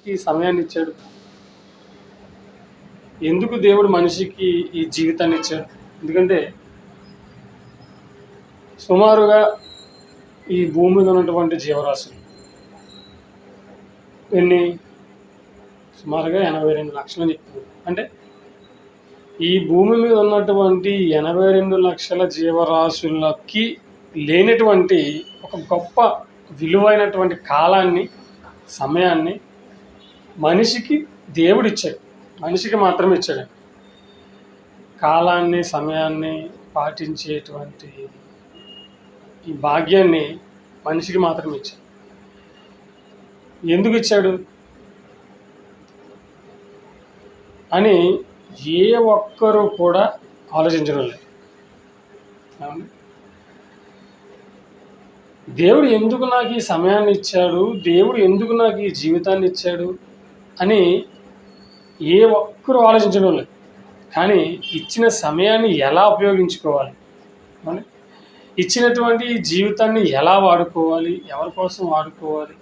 మనిషికి సమయాన్ని ఇచ్చాడు? ఎందుకు దేవుడు మనిషికి ఈ జీవితాన్ని ఇచ్చాడు? ఎందుకంటే సుమారుగా ఈ భూమి మీద ఉన్నటువంటి జీవరాశులు ఎన్ని? సుమారుగా 82 లక్షలు చెప్తుంది. అంటే ఈ భూమి మీద ఉన్నటువంటి 82 లక్షల జీవరాశులకి లేనటువంటి ఒక గొప్ప విలువైనటువంటి కాలాన్ని, సమయాన్ని మనిషికి దేవుడు ఇచ్చాడు. మనిషికి మాత్రమే ఇచ్చాడు. కాలాన్ని, సమయాన్ని పాటించేటువంటి ఈ భాగ్యాన్ని మనిషికి మాత్రమే ఇచ్చాడు. ఎందుకు ఇచ్చాడు అని ఏ ఒక్కరూ కూడా ఆలోచించడం లేదు. దేవుడు ఎందుకు నాకు ఈ సమయాన్ని ఇచ్చాడు, దేవుడు ఎందుకు నాకు ఈ జీవితాన్ని ఇచ్చాడు అని ఏ ఒక్కరూ ఆలోచించడం లేదు. కానీ ఇచ్చిన సమయాన్ని ఎలా ఉపయోగించుకోవాలి, ఇచ్చినటువంటి ఈ జీవితాన్ని ఎలా వాడుకోవాలి, ఎవరి కోసం వాడుకోవాలి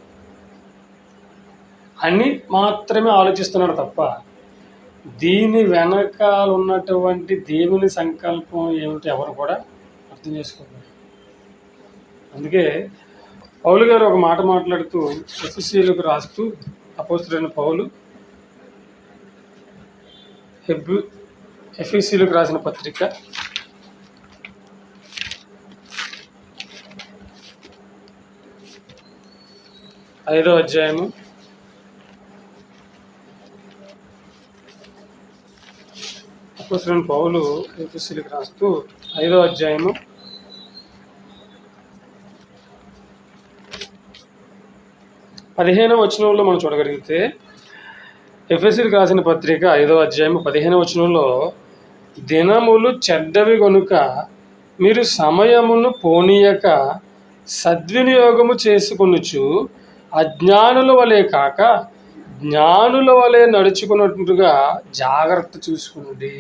అని మాత్రమే ఆలోచిస్తున్నాడు తప్ప దీని వెనకాల ఉన్నటువంటి దేవుని సంకల్పం ఏమిటి ఎవరు కూడా అర్థం చేసుకోవాలి. అందుకే పౌలు గారు ఒక మాట మాట్లాడుతూ ఎఫెసీయులకు రాస్తూ, అపోస్తలుడైన పౌలు ఎఫెసీయులకు రాసిన పత్రిక 5వ అధ్యాయము 5వ అధ్యాయము 15వ వచనంలో మనం చూడగలిగితే, ఎఫెసీయులకు రాసిన పత్రిక 5వ అధ్యాయము 15వ వచనంలో, దినములు చెడ్డవి గనుక మీరు సమయమును పోనీయక సద్వినియోగము చేసుకొనుచు అజ్ఞానుల వలె కాక జ్ఞానుల వలె నడుచుకున్నట్టుగా జాగ్రత్త చూసుకునండి.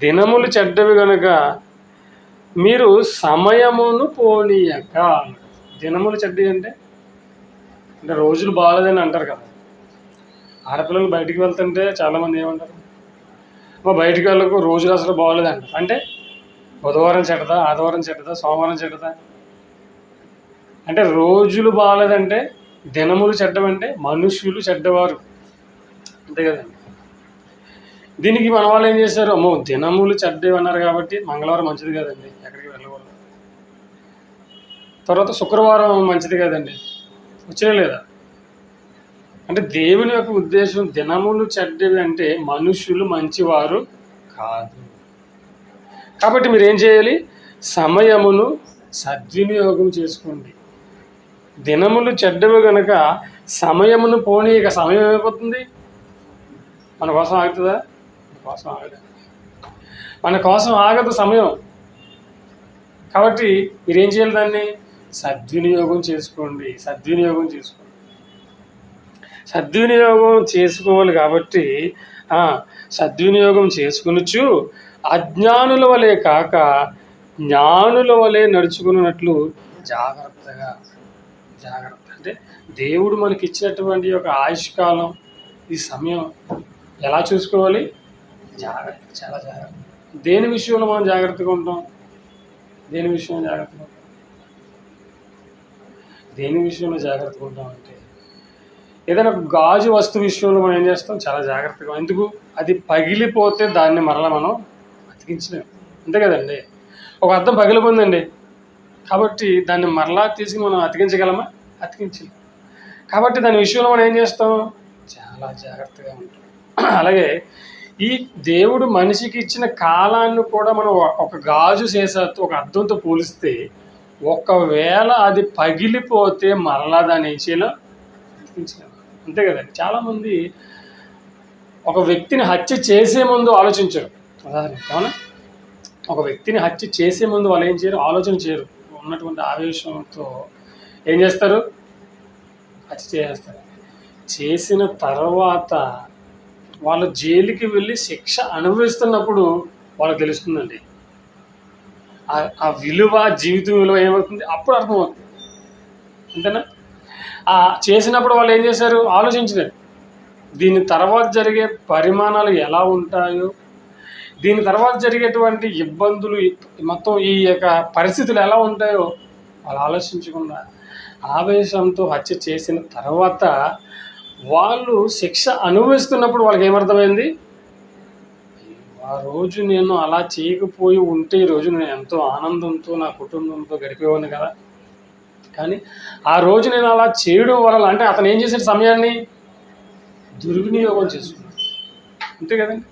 దినములు చెడ్డవి కనుక మీరు సమయమును పోనీయక. దినములు చెడ్డవి అంటే రోజులు బాగాలేదని అంటారు కదా. ఆడపిల్లలు బయటికి వెళ్తుంటే చాలామంది ఏమంటారు, మా బయటికి వెళ్ళకు, రోజులు అసలు బాగోలేదంటారు. అంటే బుధవారం చెడ్డదా, ఆదివారం చెడ్డదా, సోమవారం చెడ్డదా? అంటే రోజులు బాగాలేదంటే, దినములు చెడ్డవంటే మనుషులు చెడ్డవారు, అంతే కదండి. దీనికి మన వాళ్ళు ఏం చేశారు, అమ్మో దినములు చెడ్డవి అన్నారు కాబట్టి మంగళవారం మంచిది కదండి, ఎక్కడికి వెళ్ళకూడదు. తర్వాత శుక్రవారం మంచిది కదండి, వచ్చే లేదా? అంటే దేవుని యొక్క ఉద్దేశం దినములు చెడ్డవి అంటే మనుషులు మంచివారు కాదు. కాబట్టి మీరు ఏం చేయాలి, సమయమును సద్వినియోగం చేసుకోండి. దినములు చెడ్డవి కనుక సమయమును పోనీ, ఇక సమయం ఏమైపోతుంది? మన కోసం ఆగుతుందా? మన కోసం ఆగదు సమయం. కాబట్టి మీరేం చేయాలి, దాన్ని సద్వినియోగం చేసుకోండి. సద్వినియోగం చేసుకోవాలి. కాబట్టి సద్వినియోగం చేసుకొనుచు అజ్ఞానుల వలె కాక జ్ఞానుల వలె నడుచుకున్నట్లు జాగ్రత్త. అంటే దేవుడు మనకి ఇచ్చినటువంటి ఒక ఆయుష్కాలం, ఈ సమయం ఎలా చూసుకోవాలి? జాగ్రత్త, చాలా జాగ్రత్త. దేని విషయంలో మనం జాగ్రత్తగా ఉంటాం? దేని విషయంలో జాగ్రత్తగా ఉంటాం అంటే, ఏదైనా గాజు వస్తువు విషయంలో మనం ఏం చేస్తాం? చాలా జాగ్రత్తగా. ఎందుకు? అది పగిలిపోతే దాన్ని మరలా మనం అతికించలేము, అంతే కదండి. ఒక అద్దం పగిలిపోయిందండి, కాబట్టి దాన్ని మరలా తీసుకుని మనం అతికించగలమా? అతికించలేము. కాబట్టి దాని విషయంలో మనం ఏం చేస్తాం? చాలా జాగ్రత్తగా ఉంటాం. అలాగే ఈ దేవుడు మనిషికి ఇచ్చిన కాలాన్ని కూడా మనం ఒక గాజు సీసాతో, ఒక అద్దంతో పోలిస్తే, ఒకవేళ అది పగిలిపోతే మరలా దాన్ని ఏం చేయలేం? అతికించలేము, అంతే కదండి. చాలామంది ఒక వ్యక్తిని హత్య చేసే ముందు ఆలోచించరు. అవునా? ఒక వ్యక్తిని హత్య చేసే ముందు వాళ్ళు ఏం చేయరు? ఆలోచన చేయరు. ఉన్నటువంటి ఆవేశంతో ఏం చేస్తారు? హత్య చేస్తారు. చేసిన తర్వాత వాళ్ళు జైలుకి వెళ్ళి శిక్ష అనుభవిస్తున్నప్పుడు వాళ్ళకి తెలుస్తుందండి ఆ విలువ, జీవితం విలువ ఏమవుతుంది, అప్పుడు అర్థమవుతుంది, అంతేనా? ఆ చేసినప్పుడు వాళ్ళు ఏం చేశారు? ఆలోచించలేదు. దీని తర్వాత జరిగే పరిమాణాలు ఎలా ఉంటాయో, దీని తర్వాత జరిగేటువంటి ఇబ్బందులు, మొత్తం ఈ యొక్క పరిస్థితులు ఎలా ఉంటాయో వాళ్ళు ఆలోచించకుండా ఆవేశంతో హత్య చేసిన తర్వాత వాళ్ళు శిక్ష అనుభవిస్తున్నప్పుడు వాళ్ళకి ఏమర్థమైంది? ఆ రోజు నేను అలా చేయకపోయి ఉంటే ఈరోజు నేను ఎంతో ఆనందంతో నా కుటుంబంతో గడిపేవాడిని కదా. కానీ ఆ రోజు నేను అలా చేయడం వల్ల, అంటే అతను ఏం చేసిన సమయాన్ని దుర్వినియోగం చేసుకున్నాడు. అంతే కదండి,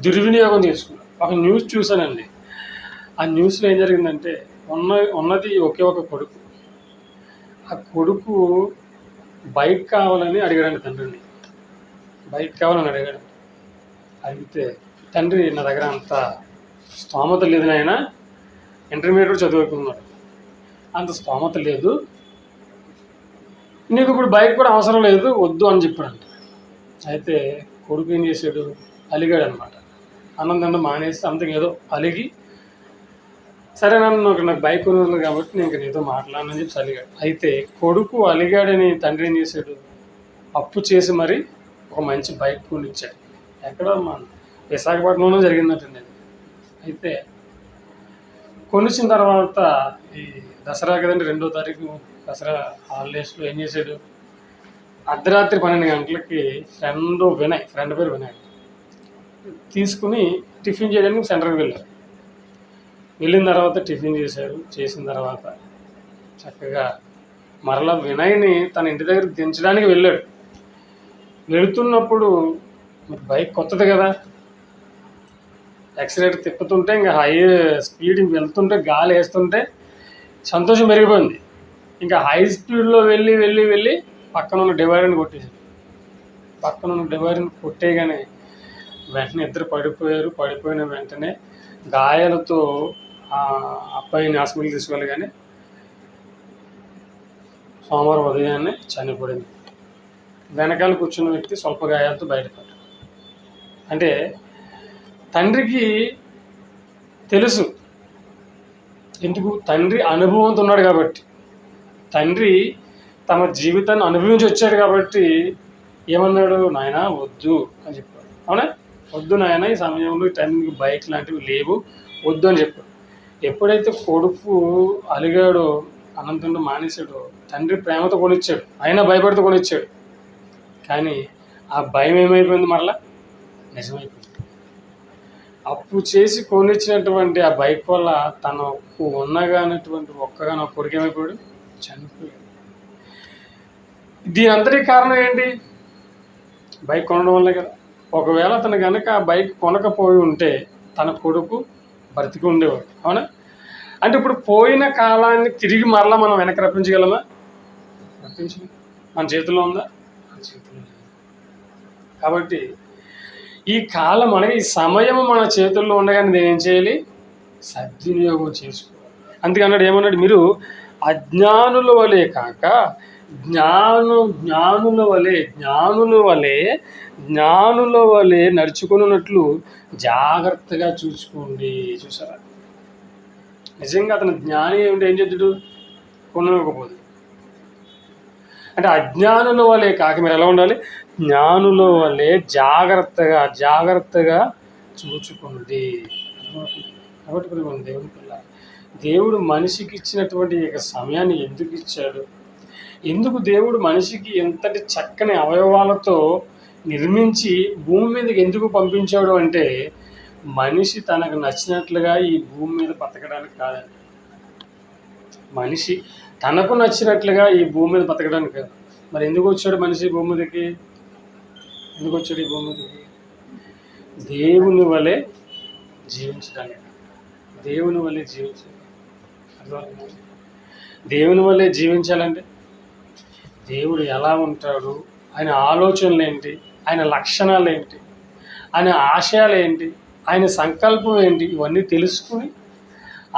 దుర్వినియోగం చేసుకున్నాడు. ఒక న్యూస్ చూశానండి. ఆ న్యూస్లో ఏం జరిగిందంటే ఉన్నది ఒకే ఒక కొడుకు. ఆ కొడుకు బైక్ కావాలని అడిగాడండి తండ్రిని. బైక్ కావాలని అడిగాడు. అడిగితే తండ్రి, నా దగ్గర అంత స్తోమత లేదు నాయన, ఇంటర్మీడియట్ చదువుకున్నాడు, అంత స్తోమత లేదు, నీకు ఇప్పుడు బైక్ కూడా అవసరం లేదు, వద్దు అని చెప్పాడంట. అయితే కొడుకు ఏం చేశాడు? అలిగాడు అనమాట. అన్నం తినడం మానేసి అంతకు ఏదో అలిగి, సరే నాకు బైక్ కొనుగోలు కాబట్టి నేను నీతో మాట్లాడనని చెప్పి అలిగాడు. అయితే కొడుకు అలిగాడని తండ్రి ఏం చేశాడు? అప్పు చేసి మరి ఒక మంచి బైక్ కొనిచ్చాడు. ఎక్కడో మన విశాఖపట్నంలో జరిగిందంటండి. అయితే కొనిచ్చిన తర్వాత ఈ దసరా కదండి, 2వ తారీఖు దసరా హాలిడేస్లో ఏం చేశాడు? అర్ధరాత్రి 12 గంటలకి ఫ్రెండ్ పేరు వినయ్ తీసుకుని టిఫిన్ చేయడానికి సెంటర్కి వెళ్ళారు. వెళ్ళిన తర్వాత టిఫిన్ చేసిన తర్వాత చక్కగా మరలా వినయ్ని తన ఇంటి దగ్గర దించడానికి వెళ్ళాడు. వెళుతున్నప్పుడు బైక్ కొత్తది కదా, యాక్సిలేటర్ తిప్పుతుంటే ఇంకా హై స్పీడ్ వెళ్తుంటే గాలి వేస్తుంటే సంతోషం పెరిగిపోయింది. ఇంకా హై స్పీడ్లో వెళ్ళి పక్కన ఉన్న డివైడర్ని కొట్టేశాడు. పక్కన ఉన్న డివైడర్ని కొట్టేయగానే వెంటనే ఇద్దరు పడిపోయారు. పడిపోయిన వెంటనే గాయాలతో అబ్బాయిని హాస్పిటల్కి తీసుకెళ్ళగానే సోమవారం ఉదయాన్నే చనిపోయింది. వెనకాల కూర్చున్న వ్యక్తి స్వల్ప గాయాలతో బయటపడ్డాడు. అంటే తండ్రికి తెలుసు, ఎందుకు? తండ్రి అనుభవంతో ఉన్నాడు కాబట్టి, తండ్రి తమ జీవితాన్ని అనుభవించి వచ్చాడు కాబట్టి ఏమన్నాడు? నాయన వద్దు అని చెప్పాడు. అవునా? వద్దు నాయన, ఈ సమయంలో ఈ టైంకి బైక్ లాంటివి లేవు, వద్దు అని చెప్పాడు. ఎప్పుడైతే కొడుకు అలిగాడో, అనంతంగా మానేశాడో, తండ్రి ప్రేమతో కొనిచ్చాడు, అయినా భయపడితో కొనిచ్చాడు. కానీ ఆ భయం ఏమైపోయింది? మరలా నిజమైపోయింది. అప్పు చేసి కొనిచ్చినటువంటి ఆ బైక్ వల్ల తనకు ఉన్నగానటువంటి ఒక్కగానో కొడుకు ఏమైపోయాడు? చనిపోయాడు. దీని అంతటి కారణం ఏంటి? బైక్ కొనడం వల్లే కదా. ఒకవేళ అతను కనుక ఆ బైక్ కొనకపోయి ఉంటే తన కొడుకు బ్రతికి ఉండేవాడు. అవునా? అంటే ఇప్పుడు పోయిన కాలాన్ని తిరిగి మరలా మనం వెనక్కి రప్పించగలమా? రప్పించలేం. మన చేతిలో ఉందా? మన చేతిలో లేదు. కాబట్టి ఈ కాలం అనగా ఈ సమయం మన చేతుల్లో ఉండగానే నేను ఏం చేయాలి? సద్వినియోగం చేసుకోవాలి. అందుకన్నాడు, ఏమన్నాడు? మీరు అజ్ఞానుల వలె కాక జ్ఞానుల వలె నడుచుకున్నట్లు జాగ్రత్తగా చూసుకోండి. చూసారా? నిజంగా అతను జ్ఞాని ఏం చేద్దుడు? కొనకపోదు. అంటే అజ్ఞానుల వలె కాక మీరు ఎలా ఉండాలి? జ్ఞానుల వలె జాగ్రత్తగా చూచుకోండి. కాబట్టి మన దేవుని పిల్ల, దేవుడు మనిషికి ఇచ్చినటువంటి సమయాన్ని ఎందుకు ఇచ్చాడు? ఎందుకు దేవుడు మనిషికి ఎంతటి చక్కని అవయవాలతో నిర్మించి భూమి మీదకి ఎందుకు పంపించాడు అంటే, మనిషి తనకు నచ్చినట్లుగా ఈ భూమి మీద బతకడానికి కాదండి. మనిషి తనకు నచ్చినట్లుగా ఈ భూమి మీద బతకడానికి కాదు. మరి ఎందుకు వచ్చాడు మనిషి భూమి మీదకి? ఎందుకు వచ్చాడు ఈ భూమి మీదకి? దేవుని వలె జీవించడానికి. దేవుని వలె జీవించాలి. దేవుని వలె జీవించాలంటే దేవుడు ఎలా ఉంటాడు, ఆయన ఆలోచనలు ఏంటి, ఆయన లక్షణాలు ఏంటి, ఆయన ఆశయాలు ఏంటి, ఆయన సంకల్పం ఏంటి, ఇవన్నీ తెలుసుకుని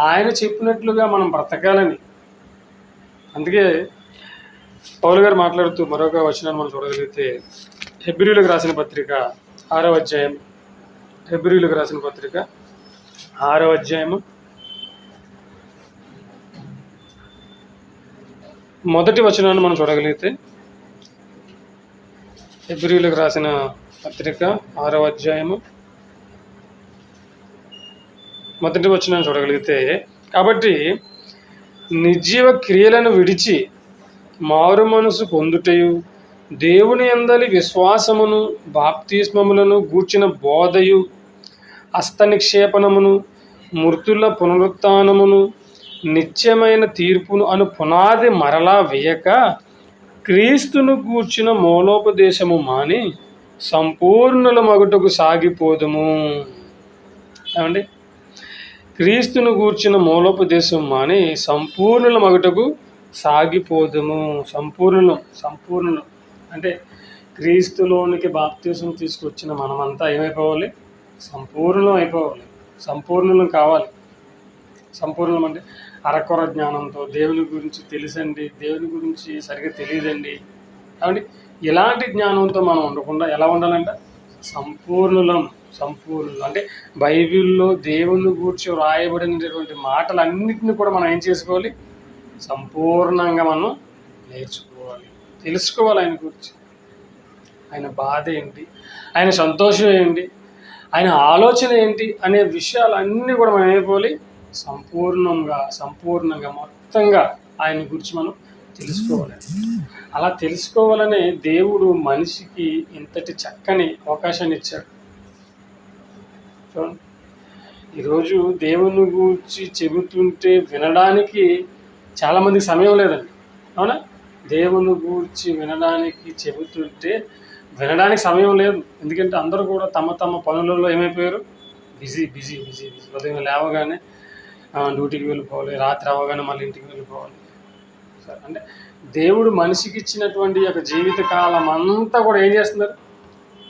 ఆయన చెప్పినట్లుగా మనం బ్రతకాలని. అందుకే పౌలు గారు మాట్లాడుతూ మరొక వచనాన్ని మనం చూడగలిగితే, హెబ్రీయులకు రాసిన పత్రిక 6వ అధ్యాయం, హెబ్రీయులకు రాసిన పత్రిక 6వ అధ్యాయము మొదటి వచనాన్ని మనం చూడగలిగితే, హెబ్రీయులకు రాసిన పత్రిక 6వ అధ్యాయము మొదటి వచనాన్ని చూడగలిగితే, కాబట్టి నిర్జీవ క్రియలను విడిచి మారు మనసు పొందుటయు, దేవుని యందలి విశ్వాసమును బాప్తిస్మములను గూర్చిన బోధయు, హస్తనిక్షేపణమును, మృతుల పునరుత్థానమును, నిత్యమైన తీర్పును అను పునాది మరలా వేయక, క్రీస్తును గూర్చిన మూలోపదేశము మాని సంపూర్ణుల మగుటకు సాగిపోదుము. ఏమండి? క్రీస్తును గూర్చిన మూలోపదేశం మాని సంపూర్ణుల మగుటకు సాగిపోదుము. సంపూర్ణులు అంటే క్రీస్తులోనికి బాప్తిసం తీసుకొచ్చిన మనమంతా ఏమైపోవాలి? సంపూర్ణం అయిపోవాలి. సంపూర్ణులం కావాలి. సంపూర్ణం అంటే అరకొర జ్ఞానంతో దేవుని గురించి తెలుసండి, దేవుని గురించి సరిగ్గా తెలియదండి కాబట్టి ఇలాంటి జ్ఞానంతో మనం ఉండకుండా ఎలా ఉండాలంట? సంపూర్ణులం అంటే బైబిల్లో దేవుని గురించి రాయబడినటువంటి మాటలన్నింటినీ కూడా మనం ఏం చేసుకోవాలి? సంపూర్ణంగా మనం నేర్చుకోవాలి, తెలుసుకోవాలి. ఆయన గురించి, ఆయన బాధ ఏంటి, ఆయన సంతోషం ఏంటి, ఆయన ఆలోచన ఏంటి అనే విషయాలన్నీ కూడా మనం అయిపోవాలి సంపూర్ణంగా మొత్తంగా ఆయన గురించి మనం తెలుసుకోవాలి. అలా తెలుసుకోవాలనే దేవుడు మనిషికి ఇంతటి చక్కని అవకాశాన్ని ఇచ్చాడు. చూడండి, ఈరోజు దేవుని గురించి చెబుతుంటే వినడానికి చాలామందికి సమయం లేదండి. అవునా? దేవుని గురించి చెబుతుంటే వినడానికి సమయం లేదు. ఎందుకంటే అందరూ కూడా తమ తమ పనులలో ఏమైపోయారు? బిజీ. ఉదయం లేవగానే డ్యూటీకి వెళ్ళిపోవాలి, రాత్రి అవ్వగానే మళ్ళీ ఇంటికి వెళ్ళిపోవాలి. సరే, అంటే దేవుడు మనిషికి ఇచ్చినటువంటి యొక్క జీవిత కాలం అంతా కూడా ఏం చేస్తున్నారు?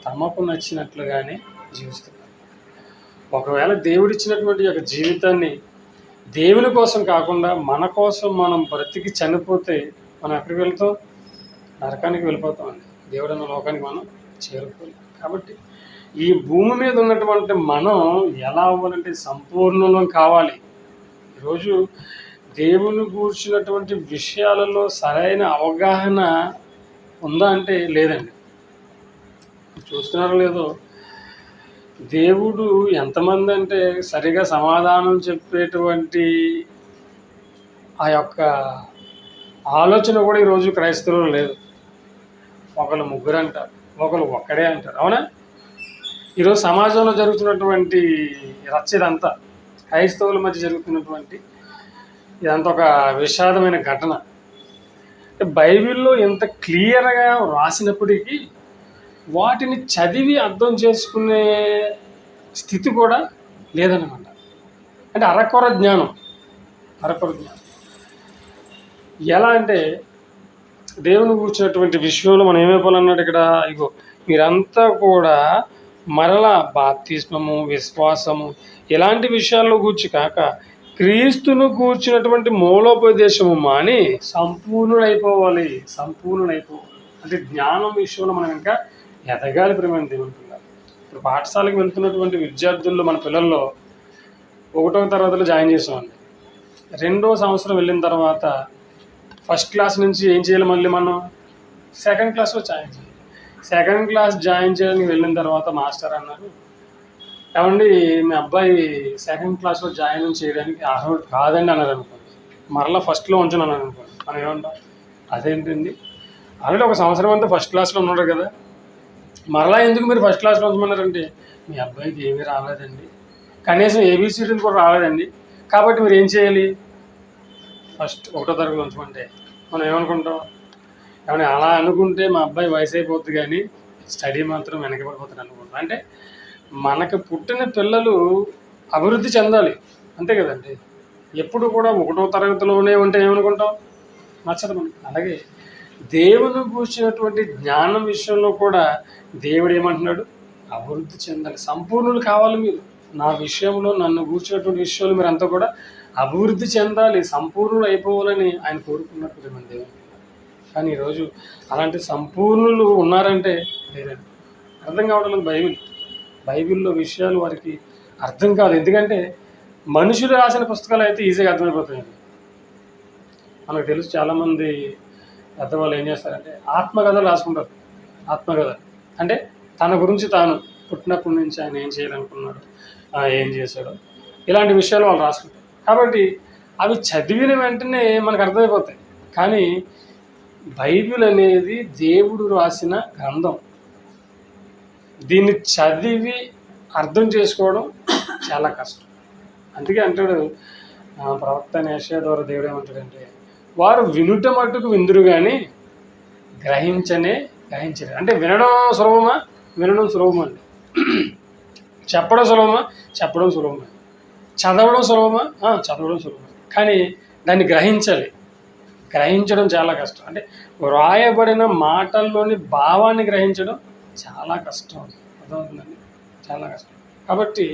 తమకు నచ్చినట్లుగానే జీవిస్తున్నారు. ఒకవేళ దేవుడు ఇచ్చినటువంటి యొక్క జీవితాన్ని దేవుని కోసం కాకుండా మన కోసం మనం బ్రతికి చనిపోతే మనం ఎక్కడికి వెళ్తాం? నరకానికి వెళ్ళిపోతామండి. దేవుడు అన్న లోకానికి మనం చేరుకోవాలి. కాబట్టి ఈ భూమి మీద ఉన్నటువంటి మనం ఎలా అవ్వాలంటే సంపూర్ణం కావాలి. ఈరోజు దేవుని కూర్చున్నటువంటి విషయాలలో సరైన అవగాహన ఉందా అంటే లేదండి. చూస్తున్నారో లేదో, దేవుడు ఎంతమంది అంటే సరిగా సమాధానం చెప్పేటువంటి ఆ యొక్క ఆలోచన కూడా ఈరోజు క్రైస్తవులు లేదు. ఒకళ్ళు ముగ్గురు అంటారు, ఒకళ్ళు ఒక్కడే అంటారు. అవునా? ఈరోజు సమాజంలో జరుగుతున్నటువంటి రచ్చ ఇదంతా క్రైస్తవుల మధ్య జరుగుతున్నటువంటి ఇదంతా ఒక విషాదమైన ఘటన. బైబిల్లో ఎంత క్లియర్గా రాసినప్పటికీ వాటిని చదివి అర్థం చేసుకునే స్థితి కూడా లేదన్నమాట. అంటే అరకొర జ్ఞానం. ఎలా అంటే దేవుని కూర్చున్నటువంటి విషయంలో మనం ఏమైపోవాలన్నాడు ఇక్కడ? ఇగో, మీరంతా కూడా మరలా బాప్తిస్మము, విశ్వాసము ఇలాంటి విషయాల్లో గూర్చి కాక క్రీస్తును కూర్చున్నటువంటి మూలోపదేశము మాని సంపూర్ణుడైపోవాలి. అంటే జ్ఞానం విషయంలో మనం ఇంకా ఎదగాలి. ప్రేమ దేవుని పిల్లలు, ఇప్పుడు పాఠశాలకు వెళ్తున్నటువంటి విద్యార్థుల్లో మన పిల్లల్లో 1వ తరగతిలో జాయిన్ చేసామండి. 2వ సంవత్సరం వెళ్ళిన తర్వాత ఫస్ట్ క్లాస్ నుంచి ఏం చేయాలి? మళ్ళీ మనం సెకండ్ క్లాస్లో జాయిన్ చేయాలి. సెకండ్ క్లాస్ జాయిన్ చేయడానికి వెళ్ళిన తర్వాత మాస్టర్ అన్నారు, ఏమండి మీ అబ్బాయి సెకండ్ క్లాస్లో జాయిన్ చేయడానికి అర్హుడు కాదండి అన్నారు అనుకోండి. మరలా ఫస్ట్లో ఉంచను అన్నారు అనుకోండి. మనం ఏమంటాం? అదేంటండి, ఆల్రెడీ 1 సంవత్సరం అంతా ఫస్ట్ క్లాస్లో ఉన్నాడు కదా, మరలా ఎందుకు మీరు ఫస్ట్ క్లాస్లో ఉంచమన్నారంటే, మీ అబ్బాయికి ఏమీ రాలేదండి, కనీసం ఏబీసీడీలు కూడా రాలేదండి, కాబట్టి మీరు ఏం చేయాలి? ఫస్ట్ 1వ తరగతి ఉంచమంటే మనం ఏమనుకుంటాం? ఏమన్నా అలా అనుకుంటే మా అబ్బాయి వయసు అయిపోద్ది కానీ స్టడీ మాత్రం వెనకబడిపోతుంది అనుకుంటాం. అంటే మనకు పుట్టిన పిల్లలు అభివృద్ధి చెందాలి, అంతే కదండి. ఎప్పుడు కూడా 1వ తరగతిలోనే ఉంటే ఏమనుకుంటాం? నచ్చదు మనకి. అలాగే దేవుని కూర్చున్నటువంటి జ్ఞానం విషయంలో కూడా దేవుడు ఏమంటున్నాడు? అభివృద్ధి చెందాలి, సంపూర్ణులు కావాలి మీరు. నా విషయంలో, నన్ను కూర్చున్నటువంటి విషయంలో మీరు అంతా కూడా అభివృద్ధి చెందాలి, సంపూర్ణులు అయిపోవాలని ఆయన కోరుకున్నట్టు మన దేవుడు. కానీ ఈరోజు అలాంటి సంపూర్ణులు ఉన్నారంటే లేదండి. అర్థం కావడం బైబిల్లో విషయాలు వారికి అర్థం కాదు. ఎందుకంటే మనుషులు రాసిన పుస్తకాలు అయితే ఈజీగా అర్థమైపోతాయండి. మనకు తెలుసు చాలామంది పెద్దవాళ్ళు ఏం చేస్తారంటే ఆత్మకథలు రాసుకుంటారు. ఆత్మకథ అంటే తన గురించి తాను పుట్టినప్పటి నుంచి ఆయన ఏం చేయాలనుకున్నాడు, ఏం చేశాడు, ఇలాంటి విషయాలు వాళ్ళు రాసుకుంటారు. కాబట్టి అవి చదివిన వెంటనే మనకు అర్థమైపోతాయి. కానీ బైబిల్ అనేది దేవుడు రాసిన గ్రంథం. దీన్ని చదివి అర్థం చేసుకోవడం చాలా కష్టం. అందుకే అంటాడు ప్రవక్త యెషయా ద్వారా దేవుడు ఏమంటాడంటే, వారు వినుట మట్టుకు విందురు కానీ గ్రహించరు. అంటే వినడం సులభమా? వినడం సులభమా అండి. చెప్పడం సులభమా? చెప్పడం సులభమా. చదవడం సులభమా? చదవడం సులభమా. కానీ దాన్ని గ్రహించడం చాలా కష్టం. అంటే వ్రాయబడిన మాటల్లోని భావాన్ని గ్రహించడం చాలా కష్టం. అర్థమవుతుందండి, చాలా కష్టం. కాబట్టి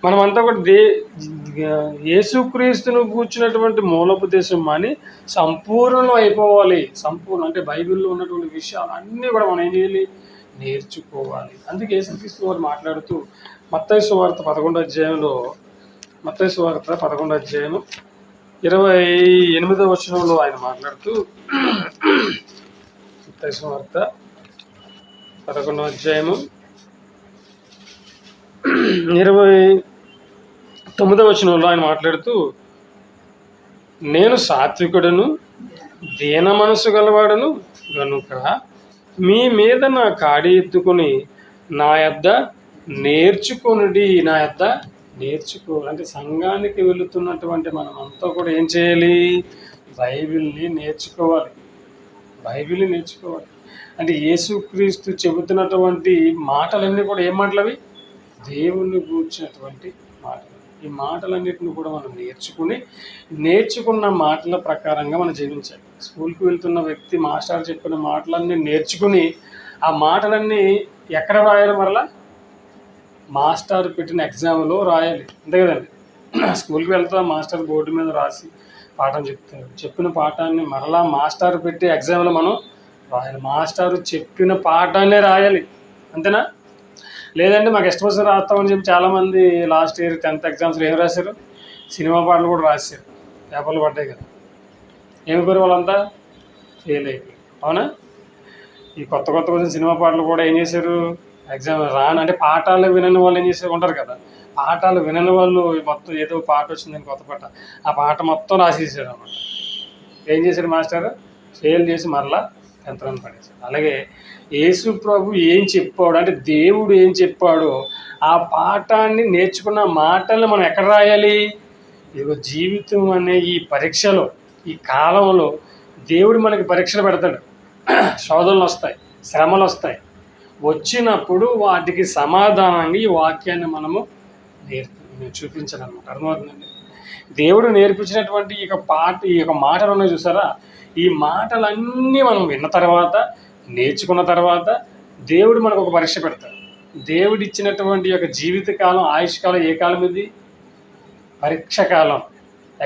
మనమంతా కూడా యేసుక్రీస్తును కూర్చున్నటువంటి మూలోపదేశం అని సంపూర్ణం అయిపోవాలి. సంపూర్ణ అంటే బైబిల్లో ఉన్నటువంటి విషయాలు అన్నీ కూడా మనం ఏం చేయాలి? నేర్చుకోవాలి. అందుకే యేసుక్రీస్తు వారు మాట్లాడుతూ మత్తయి సువార్త 11వ అధ్యాయంలో, మత్తయి సువార్త 11వ అధ్యాయం 28వ వచనంలో ఆయన మాట్లాడుతూ, మత్తయి సువార్త 11వ అధ్యాయము 29వ వచనంలో ఆయన మాట్లాడుతూ, నేను సాత్వికుడను దీన మనసు గలవాడను గనుక మీ మీద నా కాడి ఎత్తుకొని నా యొద్ద నేర్చుకొనుడి. నా యొద్ద అంటే సంఘానికి వెళుతున్నటువంటి మనం అంతా కూడా ఏం చేయాలి? బైబిల్ని నేర్చుకోవాలి. అంటే యేసుక్రీస్తు చెబుతున్నటువంటి మాటలన్నీ కూడా ఏం మాటలవి? దేవుణ్ణి కూర్చున్నటువంటి మాటలు. ఈ మాటలన్నిటిని కూడా మనం నేర్చుకున్న మాటల ప్రకారంగా మనం జీవించాలి. స్కూల్కి వెళ్తున్న వ్యక్తి మాస్టర్ చెప్పిన మాటలన్నీ నేర్చుకుని ఆ మాటలన్నీ ఎక్కడ రాయాలి? మరలా మాస్టర్ పెట్టిన ఎగ్జామ్లో రాయాలి. అంతే కదండి. స్కూల్కి వెళ్తా మాస్టర్ బోర్డు మీద రాసి పాఠం చెప్తారు. చెప్పిన పాఠాన్ని మరలా మాస్టర్ పెట్టి ఎగ్జామ్లో మనం రాయాలి. మాస్టర్ చెప్పిన పాఠాన్నే రాయాలి. అంతేనా? లేదంటే మాకు ఇష్టం వచ్చిన రాస్తామని చెప్పి చాలామంది లాస్ట్ ఇయర్ 10th ఎగ్జామ్స్లో ఏం రాశారు? సినిమా పాటలు కూడా రాశారు. పేపర్లు పడ్డాయి కదా. ఏమిపోయారు వాళ్ళంతా? ఫెయిల్ అయిపోయారు. అవునా? ఈ కొత్త వచ్చిన సినిమా పాటలు కూడా ఏం చేశారు? ఎగ్జామ్ అంటే పాఠాలు వినని వాళ్ళు ఏం చేశారు ఉంటారు కదా. పాఠాలు వినని వాళ్ళు మొత్తం ఏదో పాట వచ్చిందని కొత్త పాట, ఆ పాట మొత్తం రాసేసాడు అన్నమాట. ఏం చేశాడు మాస్టర్? ఫెయిల్ చేసి మరలా 10th రన్ పడేశాడు. అలాగే యేసు ప్రభు ఏం చెప్పాడు అంటే దేవుడు ఏం చెప్పాడో ఆ పాఠాన్ని నేర్చుకున్న మాటలను మనం ఎక్కడ రాయాలి? ఇదిగో జీవితం అనే ఈ పరీక్షలో, ఈ కాలంలో దేవుడు మనకి పరీక్షలు పెడతాడు. శోధనలు వస్తాయి, శ్రమలు వస్తాయి. వచ్చినప్పుడు వాటికి సమాధానంగా ఈ వాక్యాన్ని మనము చూపించాలన్నమాట. అర్థమవుతుందండి. దేవుడు నేర్పించినటువంటి ఈ యొక్క మాటలు ఉన్నాయి చూసారా? ఈ మాటలన్నీ మనం విన్న తర్వాత, నేర్చుకున్న తర్వాత దేవుడు మనకు ఒక పరీక్ష పెడతాడు. దేవుడు ఇచ్చినటువంటి యొక్క జీవితకాలం, ఆయుష్కాలం ఏ కాలం ఇది? పరీక్ష కాలం,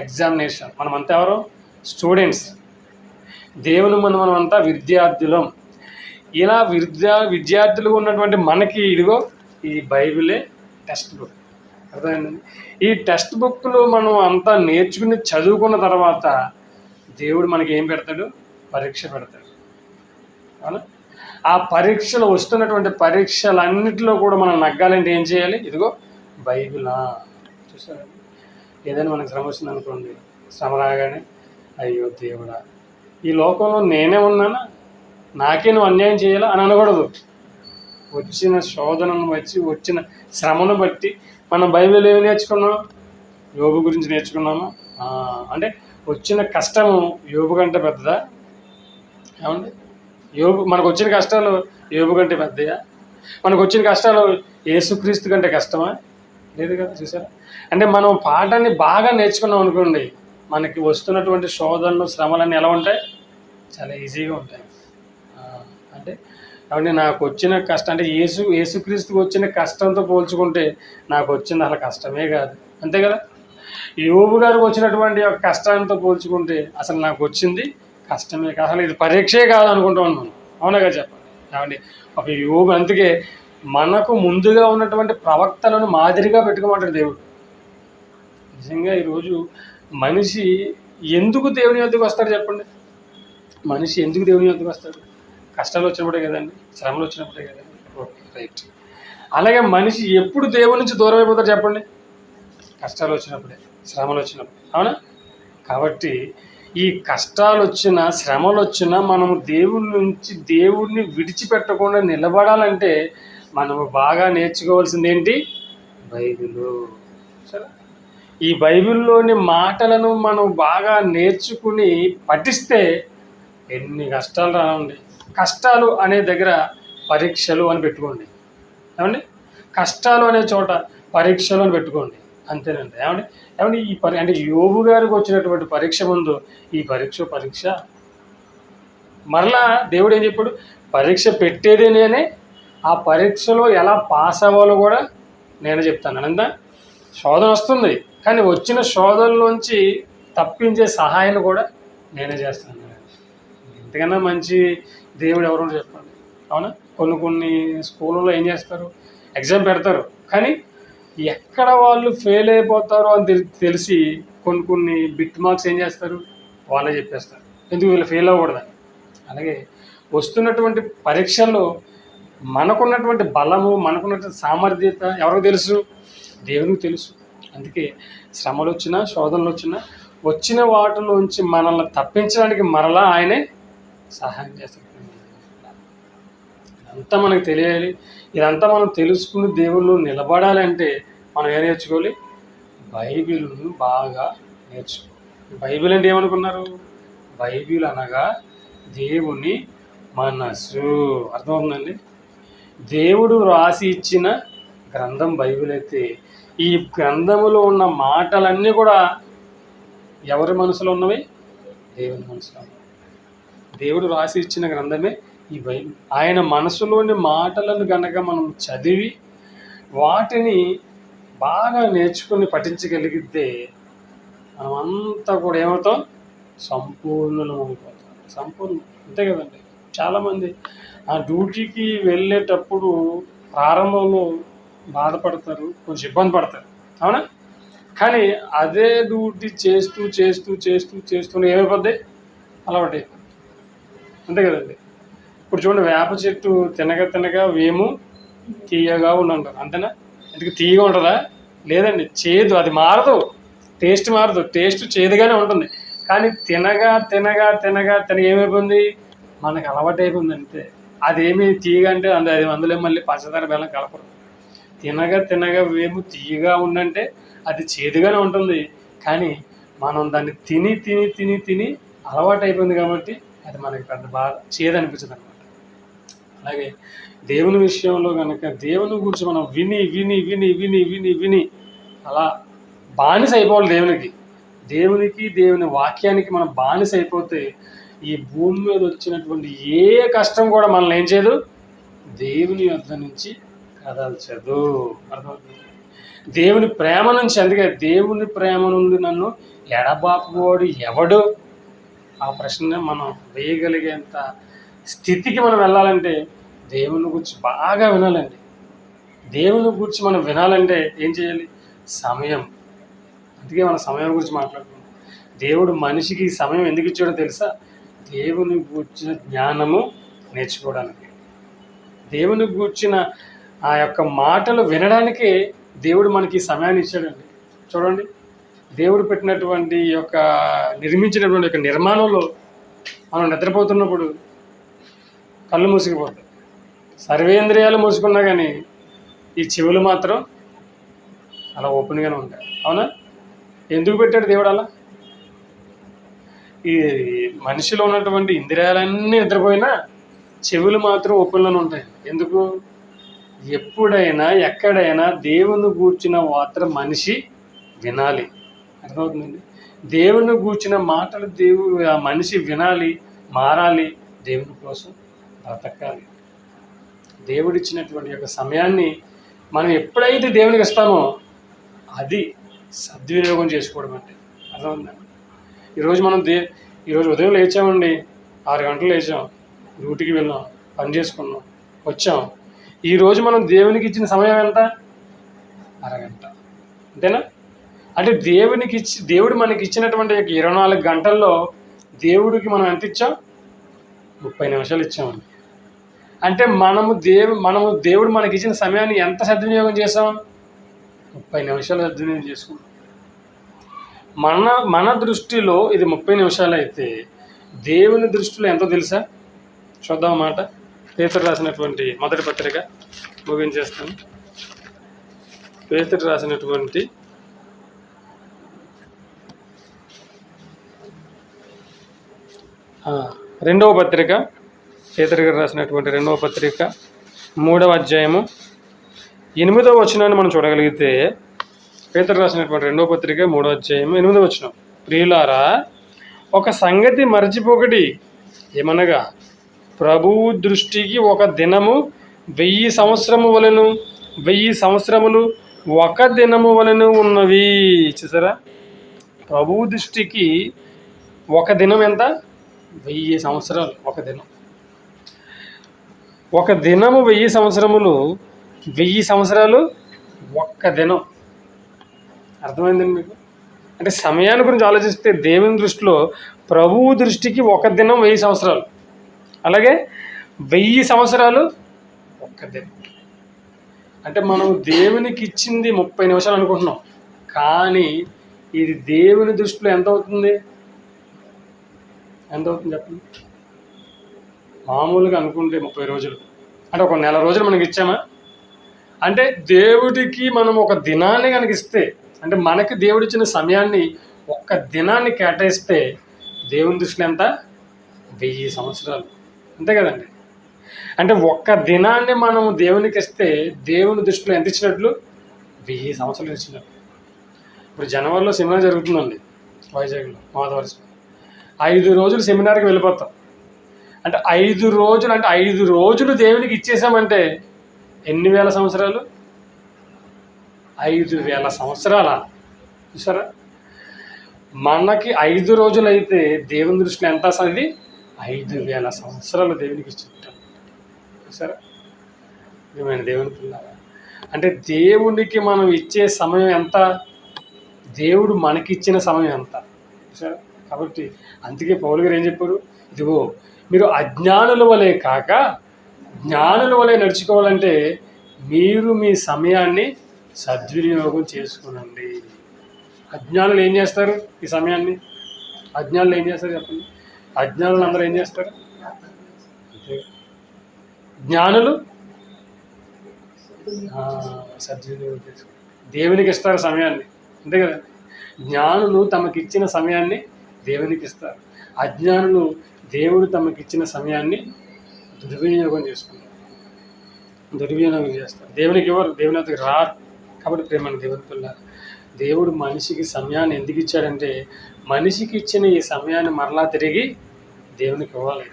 ఎగ్జామినేషన్. మనమంతా ఎవరు? స్టూడెంట్స్. దేవుని మనమంతా విద్యార్థులం. ఇలా విద్యార్థులు ఉన్నటువంటి మనకి ఇదిగో ఈ బైబిలే టెక్స్ట్ బుక్. అర్థమైందండి. ఈ టెక్స్ట్ బుక్లో మనం అంతా నేర్చుకుని చదువుకున్న తర్వాత దేవుడు మనకి ఏం పెడతాడు? పరీక్ష పెడతాడు. అవునా? ఆ పరీక్షలు వస్తున్నటువంటి పరీక్షలన్నిటిలో కూడా మనం నగ్గాలంటే ఏం చేయాలి? ఇదిగో బైబిలా. చూసారండి, ఏదైనా మనకు శ్రమ వచ్చింది అనుకోండి, శ్రమ రాగానే అయ్యో దేవుడా, ఈ లోకంలో నేనే ఉన్నానా, నాకే నువ్వు అన్యాయం చేయాలా అని అనకూడదు. వచ్చిన శోధనను బట్టి, వచ్చిన శ్రమను బట్టి మనం బైబిల్ ఏమి నేర్చుకున్నాం? యోబు గురించి నేర్చుకున్నాము. అంటే వచ్చిన కష్టము యోబు కంటే పెద్దదా? ఏమండి? మనకు వచ్చిన కష్టాలు యోబు కంటే పెద్దయా? మనకు వచ్చిన కష్టాలు యేసుక్రీస్తు కంటే కష్టమా? లేదు కదా. చూసారా? అంటే మనం పాఠాన్ని బాగా నేర్చుకున్నాం అనుకోండి, మనకి వస్తున్నటువంటి శోధనలు, శ్రమలన్నీ ఎలా ఉంటాయి? చాలా ఈజీగా ఉంటాయి. అంటే కాబట్టి నాకు వచ్చిన కష్టం అంటే యేసుక్రీస్తుకు వచ్చిన కష్టంతో పోల్చుకుంటే నాకు వచ్చింది అసలు కష్టమే కాదు. అంతే కదా. యోబు గారికి వచ్చినటువంటి ఒక కష్టాంతో పోల్చుకుంటే అసలు నాకు వచ్చింది కష్టమే కాదు, అసలు ఇది పరీక్షే కాదు అనుకుంటాం మనం. అవునా కదా చెప్పండి. కాబట్టి ఒక యోబు, అందుకే మనకు ముందుగా ఉన్నటువంటి ప్రవక్తలను మాదిరిగా పెట్టుకోమంటాడు దేవుడు. నిజంగా ఈరోజు మనిషి ఎందుకు దేవుని యొద్దకు వస్తాడు చెప్పండి? మనిషి ఎందుకు దేవుని యొద్దకు వస్తాడు? కష్టాలు వచ్చినప్పుడే కదండి, శ్రమలు వచ్చినప్పుడే కదండి. Okay, right. అలాగే మనిషి ఎప్పుడు దేవుని నుంచి దూరం అయిపోతాడు చెప్పండి? కష్టాలు వచ్చినప్పుడే, శ్రమలు వచ్చినప్పుడు, అవునా? కాబట్టి ఈ కష్టాలు వచ్చినా శ్రమలు వచ్చినా మనము దేవుడిని విడిచిపెట్టకుండా నిలబడాలంటే మనము బాగా నేర్చుకోవాల్సింది ఏంటి? బైబిలు. సరే, ఈ బైబిల్లోని మాటలను మనం బాగా నేర్చుకుని పఠిస్తే ఎన్ని కష్టాలు రావండి. కష్టాలు అనే దగ్గర పరీక్షలు అని పెట్టుకోండి, ఏమండి? కష్టాలు అనే చోట పరీక్షలు అని పెట్టుకోండి, అంతేనండి. ఏమండి ఈ అంటే యోబు గారికి వచ్చినటువంటి పరీక్ష ముందు ఈ పరీక్ష మరలా దేవుడు ఏం చెప్పాడు? పరీక్ష పెట్టేదే నేనే, ఆ పరీక్షలో ఎలా పాస్ అవ్వాలో కూడా నేనే చెప్తాను. అంతా శోధన వస్తుంది, కానీ వచ్చిన శోధనలోంచి తప్పించే సహాయాన్ని కూడా నేనే చేస్తాను. ఇంతకన్నా మంచి దేవుడు ఎవరో చెప్పండి, అవునా? కొన్ని స్కూళ్ళలో ఏం చేస్తారు? ఎగ్జామ్ పెడతారు, కానీ ఎక్కడ వాళ్ళు ఫెయిల్ అయిపోతారో అని తెలిసి కొన్ని బిట్ మార్క్స్ ఏం చేస్తారు? వాళ్ళే చెప్పేస్తారు, ఎందుకు వీళ్ళు ఫెయిల్ అవ్వకూడదని. అలాగే వస్తున్నటువంటి పరీక్షల్లో మనకున్నటువంటి బలము, మనకున్నటువంటి సామర్థ్యత ఎవరికి తెలుసు? దేవునికి తెలుసు. అందుకే శ్రమలు వచ్చినా, శోధనలు వచ్చినా, వచ్చిన వాటిలోంచి మనల్ని తప్పించడానికి మరలా ఆయనే సహాయం చేస్తాడు. ఇదంతా మనకు తెలియాలి. ఇదంతా మనం తెలుసుకుని దేవుళ్ళు నిలబడాలంటే మనం ఏం నేర్చుకోవాలి? బైబిల్ను బాగా నేర్చుకోవాలి. బైబిల్ అంటే ఏమనుకున్నారు? బైబిల్ అనగా దేవుని మనసు. అర్థమవుతుందండి? దేవుడు రాసి ఇచ్చిన గ్రంథం బైబిల్ అయితే ఈ గ్రంథములో ఉన్న మాటలన్నీ కూడా ఎవరి మనసులో ఉన్నవి? దేవుని మనసులో ఉన్నవి. దేవుడు రాసి ఇచ్చిన గ్రంథమే ఈ బైబిల్. ఆయన మనసులోని మాటలను గనక మనం చదివి వాటిని బాగా నేర్చుకుని పఠించగలిగితే మనమంతా కూడా ఏమవుతాం? సంపూర్ణం అయిపోతాం. సంపూర్ణం, అంతే కదండి. చాలామంది ఆ డ్యూటీకి వెళ్ళేటప్పుడు ప్రారంభంలో బాధపడతారు, కొంచెం ఇబ్బంది పడతారు, అవునా? కానీ అదే డ్యూటీ చేస్తూ ఏమైపోద్ది? అలవాటు అయిపోద్ది, అంతే కదండి. ఇప్పుడు చూడండి, వేప చెట్టు తినగా వేము తీయగా ఉండంటారు, అంతేనా? ఎందుకు తీయగా ఉంటుందా? లేదండి, చేదు. అది మారదు, టేస్ట్ మారదు, టేస్ట్ చేదుగానే ఉంటుంది. కానీ తినగా ఏమైపోయింది? మనకు అలవాటు అయిపోయింది, అంతే. అదేమి తీయగా అంటే అది అందులో మళ్ళీ పంచదార బెల్లం కలపరు. తినగా వేము తీయగా ఉండంటే అది చేదుగానే ఉంటుంది. కానీ మనం దాన్ని తిని అలవాటు అయిపోయింది కాబట్టి అది మనకి పెద్ద బాగా చేదు అనిపించదు అనమాట. అలాగే దేవుని విషయంలో కనుక దేవుని గురించి మనం విని అలా బానిస అయిపోవాలి దేవునికి దేవుని వాక్యానికి మనం బానిస అయిపోతే ఈ భూమి మీద వచ్చినటువంటి ఏ కష్టం కూడా మనల్ని ఏం చేయదు? దేవుని యొద్ద నుంచి కదల్చదు. అర్థమవుతుంది? దేవుని ప్రేమ నుంచి. అందుకే దేవుని ప్రేమ నుండి నన్ను ఎడబాపువాడు ఎవడు? ఆ ప్రశ్న మనం వేయగలిగేంత స్థితికి మనం వెళ్ళాలంటే దేవుని గురించి బాగా వినాలండి. దేవుని గురించి మనం వినాలంటే ఏం చేయాలి? సమయం. అందుకే మన సమయం గురించి మాట్లాడుతున్నాం. దేవుడు మనిషికి సమయం ఎందుకు ఇచ్చాడో తెలుసా? దేవుని గూర్చిన జ్ఞానము నేర్చుకోవడానికి, దేవుని గూర్చిన ఆ యొక్క మాటలు వినడానికే దేవుడు మనకి సమయాన్ని ఇచ్చాడండి. చూడండి, దేవుడు పెట్టినటువంటి నిర్మించినటువంటి యొక్క నిర్మాణంలో మనం నిద్రపోతున్నప్పుడు కళ్ళు మూసుకుపోతాయి, సర్వేంద్రియాలు మూసుకున్నా కానీ ఈ చెవులు మాత్రం అలా ఓపెన్గానే ఉంటాయి, అవునా? ఎందుకు పెట్టాడు దేవుడు అలా? ఈ మనిషిలో ఉన్నటువంటి ఇంద్రియాలన్నీ నిద్రపోయినా చెవులు మాత్రం ఓపెన్లోనే ఉంటాయి. ఎందుకు? ఎప్పుడైనా ఎక్కడైనా దేవుని గూర్చిన మాత్రం మనిషి వినాలి. అర్థమవుతుందండి? దేవుని గూర్చిన మాటలు ఆ మనిషి వినాలి, మారాలి, దేవుని కోసం బ్రతకాలి. దేవుడిచ్చినటువంటి యొక్క సమయాన్ని మనం ఎప్పుడైతే దేవునికి ఇస్తామో అది సద్వినియోగం చేసుకోవడం అంటే. అర్థమవుతుందండి? ఈరోజు ఉదయం లేచామండి, 6 గంటలు లేచాం, డ్యూటీకి వెళ్ళాం, పని చేసుకున్నాం, వచ్చాం. ఈరోజు మనం దేవునికి ఇచ్చిన సమయం ఎంత? అరగంట, అంతేనా? అంటే దేవుడు మనకి ఇచ్చినటువంటి 24 గంటల్లో దేవుడికి మనం ఎంత ఇచ్చాం? 30 నిమిషాలు ఇచ్చామండి. అంటే మనము దేవుడు మనకి ఇచ్చిన సమయాన్ని ఎంత సద్వినియోగం చేసాం? 30 నిమిషాలు సద్వినియోగం చేసుకున్నాం. మన దృష్టిలో ఇది 30 నిమిషాలు అయితే దేవుని దృష్టిలో ఎంతో తెలుసా? చూద్దాం అన్నమాట. పేతురు రాసినటువంటి మొదటి పత్రిక ముగించేస్తాను. పేతురు రాసినటువంటి రెండవ పత్రిక, పేతురు గారు రాసినటువంటి రెండవ పత్రిక 3వ అధ్యాయము 8వ వచనాన్ని మనం చూడగలిగితే, పేతురు రాసినటువంటి రెండవ పత్రిక 3వ అధ్యాయము 8వ వచనం, ప్రియులారా ఒక సంగతి మరచిపోకడి, ఏమనగా ప్రభువు దృష్టికి ఒక దినము 1000 సంవత్సరము వలెను, 1000 సంవత్సరములు ఒక దినము వలెను ఉన్నవి. చూసారా, ప్రభువు దృష్టికి ఒక దినం ఎంత? 1000 సంవత్సరాలు. ఒక దినము 1000 సంవత్సరములు, 1000 సంవత్సరాలు ఒక్క దినం. అర్థమైందండి మీకు? అంటే సమయాన్ని గురించి ఆలోచిస్తే దేవుని దృష్టిలో ప్రభువు దృష్టికి ఒక దినం 1000 సంవత్సరాలు, అలాగే 1000 సంవత్సరాలు ఒక్క దినం. అంటే మనం దేవునికి ఇచ్చింది 30 నిమిషాలు అనుకుంటున్నాం, కానీ ఇది దేవుని దృష్టిలో ఎంత అవుతుంది చెప్పండి? మామూలుగా అనుకుంటే 30 రోజులు, అంటే ఒక నెల రోజులు మనకి ఇచ్చామా? అంటే దేవుడికి మనం ఒక దినాన్ని కనుక ఇస్తే, అంటే మనకి దేవుడిచ్చిన సమయాన్ని ఒక్క దినాన్ని కేటాయిస్తే దేవుని దృష్టిలో ఎంత? 1000 సంవత్సరాలు. అంతే కదండి? అంటే ఒక్క దినాన్ని మనం దేవునికి ఇస్తే దేవుని దృష్టిలో ఎంత ఇచ్చినట్లు? 1000 సంవత్సరాలు ఇచ్చినట్లు. ఇప్పుడు జనవరిలో సెమినార్ జరుగుతుందండి వైజాగ్లో, మాధవరసం. 5 రోజులు సెమినార్కి వెళ్ళిపోతాం. అంటే 5 రోజులు, అంటే 5 రోజులు దేవునికి ఇచ్చేసామంటే ఎన్ని వేల సంవత్సరాలు? 5000 సంవత్సరాల. చూసారా, మనకి 5 రోజులు అయితే దేవుని దృష్టిలో ఎంత? అది 5000 సంవత్సరాలు దేవునికి ఇచ్చుంటాం. చూసారా, ఏమైనా దేవుని పిల్లరా? అంటే దేవునికి మనం ఇచ్చే సమయం ఎంత? దేవుడు మనకిచ్చిన సమయం ఎంత? చూసారా? కాబట్టి అందుకే పౌలు గారు ఏం చెప్పారు? ఇదిగో మీరు అజ్ఞానుల వలె కాక జ్ఞానుల వలె నడుచుకోవాలంటే మీరు మీ సమయాన్ని సద్వినియోగం చేసుకునండి. అజ్ఞానులు ఏం చేస్తారు? ఈ సమయాన్ని అజ్ఞానులు ఏం చేస్తారు చెప్పండి? అజ్ఞానులు అందరూ ఏం చేస్తారు? జ్ఞానులు సద్వినియోగం చేసుకుంటారు, దేవునికి ఇస్తారు సమయాన్ని. అంతే కదా? జ్ఞానులు తమకిచ్చిన సమయాన్ని దేవునికి ఇస్తారు, అజ్ఞానులు దేవుడు తమకిచ్చిన సమయాన్ని దుర్వినియోగం చేసుకుంటారు, దుర్వినియోగం చేస్తారు. దేవునికి ఎవరు? దేవుని వద్దకు రారు. కాబట్టి ప్రేమను దేవుని పిల్ల, దేవుడు మనిషికి సమయాన్ని ఎందుకు ఇచ్చాడంటే మనిషికి ఇచ్చిన ఈ సమయాన్ని మరలా తిరిగి దేవునికి ఇవ్వాలి.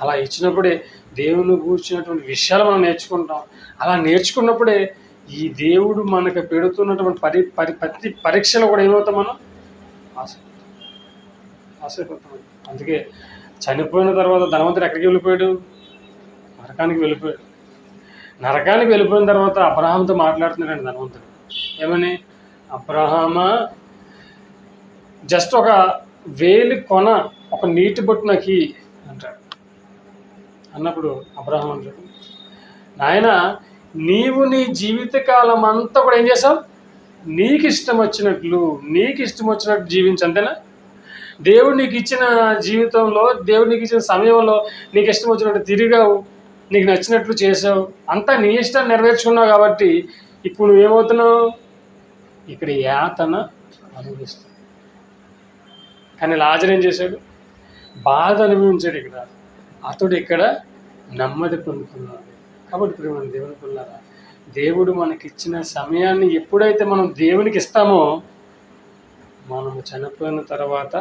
అలా ఇచ్చినప్పుడే దేవుని కూర్చున్నటువంటి విషయాలు మనం నేర్చుకుంటాం. అలా నేర్చుకున్నప్పుడే ఈ దేవుడు మనకు పెడుతున్నటువంటి ప్రతి పరీక్షలో కూడా ఏమవుతాం? మనం ఆశపడతాం. అందుకే చనిపోయిన తర్వాత ధనవంతుడు ఎక్కడికి వెళ్ళిపోయాడు? నరకానికి వెళ్ళిపోయాడు. నరకానికి వెళ్ళిపోయిన తర్వాత అబ్రహాంతో మాట్లాడుతున్నాడండి ధనవంతుడు. ఏమని? అబ్రహామా, జస్ట్ ఒక వేలి కొన, ఒక నీటి బొట్టు నాకు అంటాడు. అన్నప్పుడు అబ్రహాం అంటాడు, నాయన నీవు నీ జీవితకాలం అంతా కూడా ఏం చేసావు? నీకు ఇష్టం వచ్చినట్లు జీవించు, అంతేనా? దేవుడు నీకు ఇచ్చిన జీవితంలో, దేవుడు నీకు ఇచ్చిన సమయంలో నీకు ఇష్టం వచ్చినట్టు తిరిగావు, నీకు నచ్చినట్లు చేసావు, అంతా నీ ఇష్టాన్ని నెరవేర్చుకున్నావు. కాబట్టి ఇప్పుడు నువ్వేమవుతున్నావు? ఇక్కడ యాతన అనుభవిస్తావు. కానీ లాజరు ఏం చేశాడు? బాధ అనుభవించాడు. అతడు ఇక్కడ నెమ్మది పొందుతున్నాడు. కాబట్టి ప్రేమ దేవుని పిల్లరా, దేవుడు మనకిచ్చిన సమయాన్ని ఎప్పుడైతే మనం దేవునికి ఇస్తామో మనము చనిపోయిన తర్వాత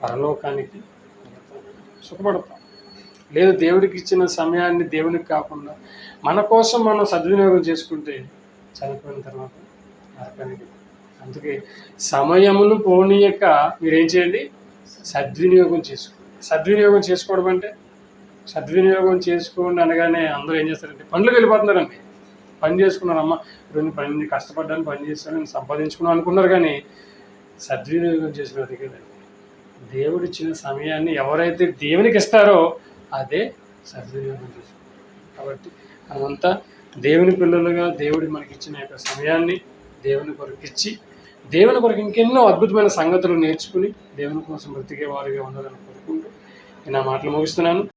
పరలోకానికి సుఖపడతాం. లేదు దేవుడికి ఇచ్చిన సమయాన్ని దేవునికి కాకుండా మన కోసం మనం సద్వినియోగం చేసుకుంటే చనిపోయిన తర్వాత నరకానికి. అందుకే సమయమును పోనీయక మీరేం చేయండి? సద్వినియోగం చేసుకోండి. సద్వినియోగం చేసుకోవడం అంటే, సద్వినియోగం చేసుకోండి అనగానే అందరూ ఏం చేస్తారంటే పనులకు వెళ్ళిపోతున్నారండి. పని చేసుకున్నారమ్మా, ఈరోజు పని కష్టపడ్డాను, పని చేశాను, నేను సంపాదించుకున్నాను అనుకున్నారు, కానీ సద్వినియోగం చేసినది కదండి. దేవుడు ఇచ్చిన సమయాన్ని ఎవరైతే దేవునికి ఇస్తారో అదే సద్వినియోగం చేసుకుంటారు. కాబట్టి మనమంతా దేవుని పిల్లలుగా దేవుడు మనకిచ్చిన యొక్క సమయాన్ని దేవుని కొరకు ఇచ్చి, దేవుని కొరకు ఇంకెన్నో అద్భుతమైన సంగతులు నేర్చుకుని దేవుని కోసం బ్రతికే వారిగా ఉండాలని కోరుకుంటూ నేను నా మాటలు ముగిస్తున్నాను.